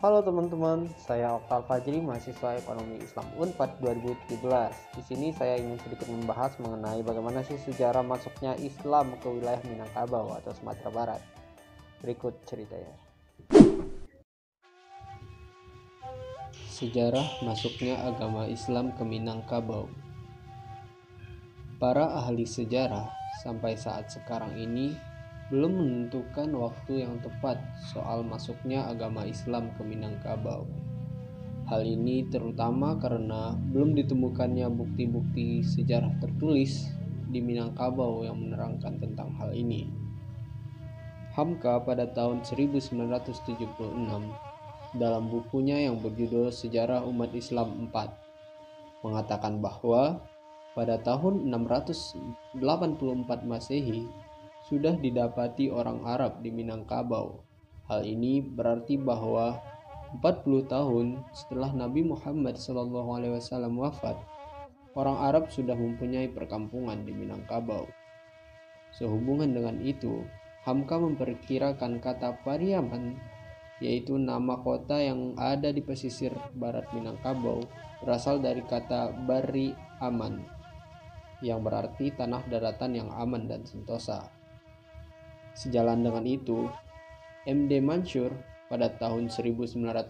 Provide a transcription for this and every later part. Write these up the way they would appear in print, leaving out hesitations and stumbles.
Halo teman-teman, saya Oktal Fajri, mahasiswa Ekonomi Islam Unpad 2017. Di sini saya ingin sedikit membahas mengenai bagaimana sih sejarah masuknya Islam ke wilayah Minangkabau atau Sumatera Barat. Berikut ceritanya. Sejarah masuknya agama Islam ke Minangkabau. Para ahli sejarah sampai saat sekarang ini belum menentukan waktu yang tepat soal masuknya agama Islam ke Minangkabau. Hal ini terutama karena belum ditemukannya bukti-bukti sejarah tertulis di Minangkabau yang menerangkan tentang hal ini. Hamka pada tahun 1976 dalam bukunya yang berjudul Sejarah Umat Islam 4 mengatakan bahwa pada tahun 684 Masehi sudah didapati orang Arab di Minangkabau. Hal ini berarti bahwa 40 tahun setelah Nabi Muhammad SAW wafat, orang Arab sudah mempunyai perkampungan di Minangkabau. Sehubungan dengan itu, Hamka memperkirakan kata Pariaman, yaitu nama kota yang ada di pesisir barat Minangkabau, berasal dari kata Bari Aman, yang berarti tanah daratan yang aman dan sentosa. Sejalan dengan itu, M.D. Mansur pada tahun 1970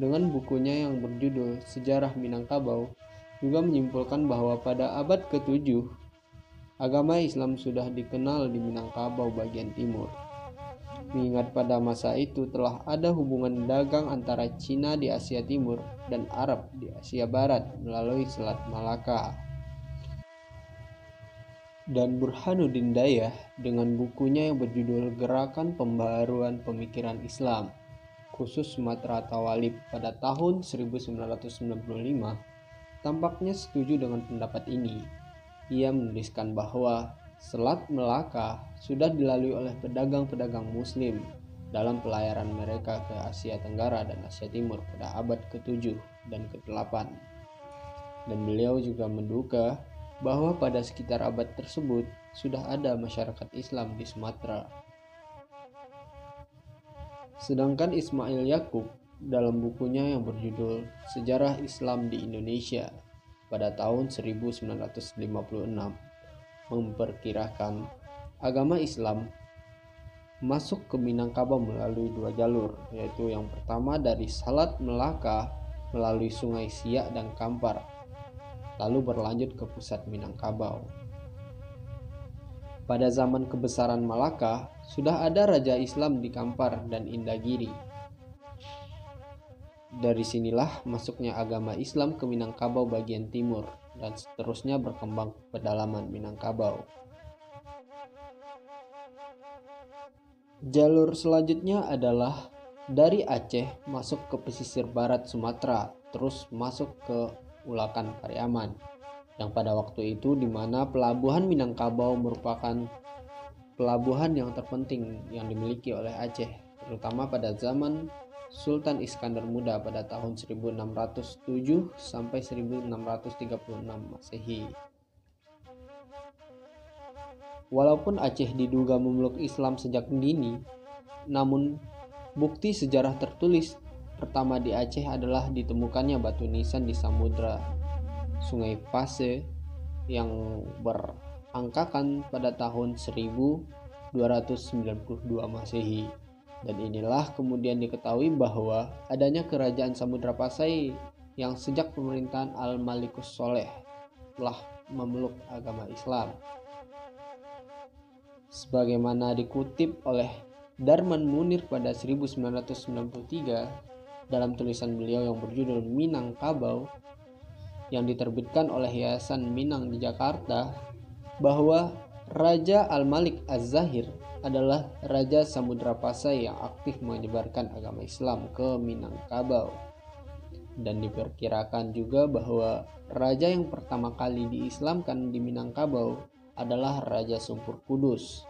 dengan bukunya yang berjudul Sejarah Minangkabau juga menyimpulkan bahwa pada abad ke-7 agama Islam sudah dikenal di Minangkabau bagian timur. Mengingat pada masa itu telah ada hubungan dagang antara Cina di Asia Timur dan Arab di Asia Barat melalui Selat Malaka. Dan Burhanuddin Dayah dengan bukunya yang berjudul Gerakan Pembaharuan Pemikiran Islam, khusus Sumatera Tawalib pada tahun 1995, tampaknya setuju dengan pendapat ini. Ia menuliskan bahwa Selat Melaka sudah dilalui oleh pedagang-pedagang Muslim dalam pelayaran mereka ke Asia Tenggara dan Asia Timur pada abad ke-7 dan ke-8. Dan beliau juga menduga bahwa pada sekitar abad tersebut sudah ada masyarakat Islam di Sumatera. Sedangkan Ismail Yakub dalam bukunya yang berjudul Sejarah Islam di Indonesia pada tahun 1956 memperkirakan agama Islam masuk ke Minangkabau melalui dua jalur, yaitu yang pertama dari Selat Melaka melalui Sungai Siak dan Kampar, lalu berlanjut ke pusat Minangkabau. Pada zaman kebesaran Malaka, sudah ada raja Islam di Kampar dan Indagiri. Dari sinilah masuknya agama Islam ke Minangkabau bagian timur dan seterusnya berkembang ke pedalaman Minangkabau. Jalur selanjutnya adalah dari Aceh masuk ke pesisir barat Sumatera, terus masuk ke Ulakan Pariaman, yang pada waktu itu di mana pelabuhan Minangkabau merupakan pelabuhan yang terpenting yang dimiliki oleh Aceh, terutama pada zaman Sultan Iskandar Muda pada tahun 1607 sampai 1636 Masehi. Walaupun Aceh diduga memeluk Islam sejak dini, namun bukti sejarah tertulis pertama di Aceh adalah ditemukannya batu nisan di samudra Sungai Pasir yang berangkakan pada tahun 1292 Masehi. Dan inilah kemudian diketahui bahwa adanya kerajaan Samudra Pasai yang sejak pemerintahan Al-Malikus Soleh telah memeluk agama Islam. Sebagaimana dikutip oleh Darman Munir pada 1993 dalam tulisan beliau yang berjudul Minangkabau yang diterbitkan oleh Yayasan Minang di Jakarta, bahwa Raja Al-Malik Az-Zahir adalah Raja Samudra Pasai yang aktif menyebarkan agama Islam ke Minangkabau. Dan diperkirakan juga bahwa raja yang pertama kali diislamkan di Minangkabau adalah Raja Sumpur Kudus,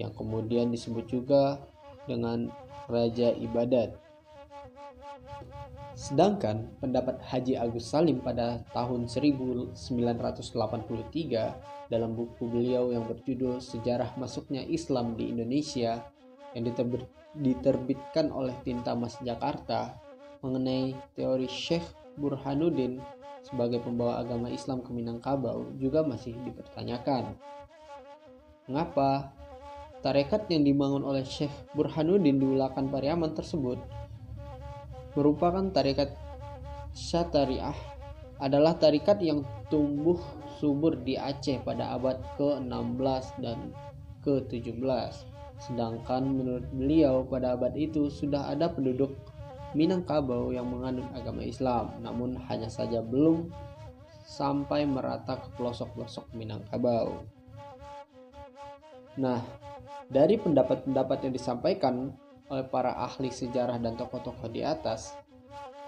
yang kemudian disebut juga dengan Raja Ibadat. Sedangkan pendapat Haji Agus Salim pada tahun 1983 dalam buku beliau yang berjudul Sejarah Masuknya Islam di Indonesia yang diterbitkan oleh Tinta Emas Jakarta mengenai teori Syekh Burhanuddin sebagai pembawa agama Islam ke Minangkabau juga masih dipertanyakan. Mengapa tarekat yang dibangun oleh Syekh Burhanuddin di Ulakan Pariaman tersebut merupakan tarekat Syatariah, adalah tarekat yang tumbuh subur di Aceh pada abad ke-16 dan ke-17. Sedangkan menurut beliau pada abad itu sudah ada penduduk Minangkabau yang menganut agama Islam, namun hanya saja belum sampai merata ke pelosok-pelosok Minangkabau. Nah, dari pendapat-pendapat yang disampaikan oleh para ahli sejarah dan tokoh-tokoh di atas,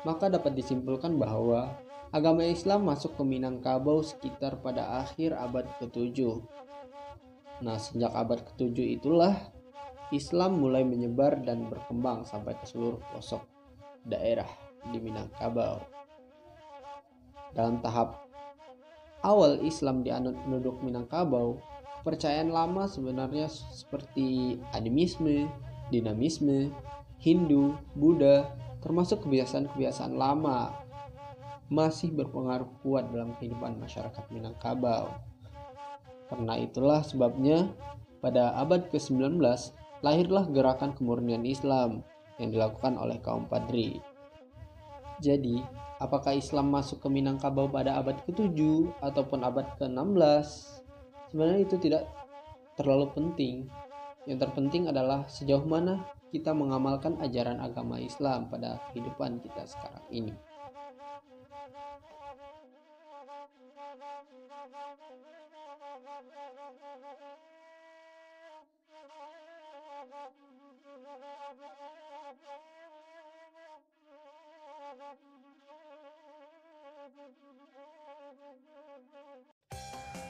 maka dapat disimpulkan bahwa agama Islam masuk ke Minangkabau sekitar pada akhir abad ke-7. Nah, sejak abad ke-7 itulah Islam mulai menyebar dan berkembang sampai ke seluruh pelosok daerah di Minangkabau. Dalam tahap awal Islam dianut penduduk Minangkabau, kepercayaan lama sebenarnya seperti animisme, dinamisme, Hindu, Buddha, termasuk kebiasaan-kebiasaan lama masih berpengaruh kuat dalam kehidupan masyarakat Minangkabau. Karena itulah sebabnya pada abad ke-19 lahirlah gerakan kemurnian Islam yang dilakukan oleh kaum Padri. Jadi, apakah Islam masuk ke Minangkabau pada abad ke-7 ataupun abad ke-16? Sebenarnya itu tidak terlalu penting. Yang terpenting adalah sejauh mana kita mengamalkan ajaran agama Islam pada kehidupan kita sekarang ini.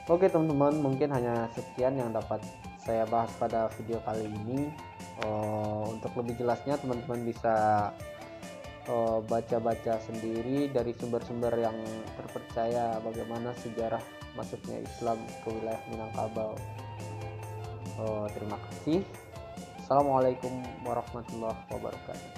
Oke teman-teman, mungkin hanya sekian yang dapat saya bahas pada video kali ini. Untuk lebih jelasnya teman-teman bisa baca-baca sendiri dari sumber-sumber yang terpercaya bagaimana sejarah masuknya Islam ke wilayah Minangkabau. Terima kasih. Assalamualaikum warahmatullahi wabarakatuh.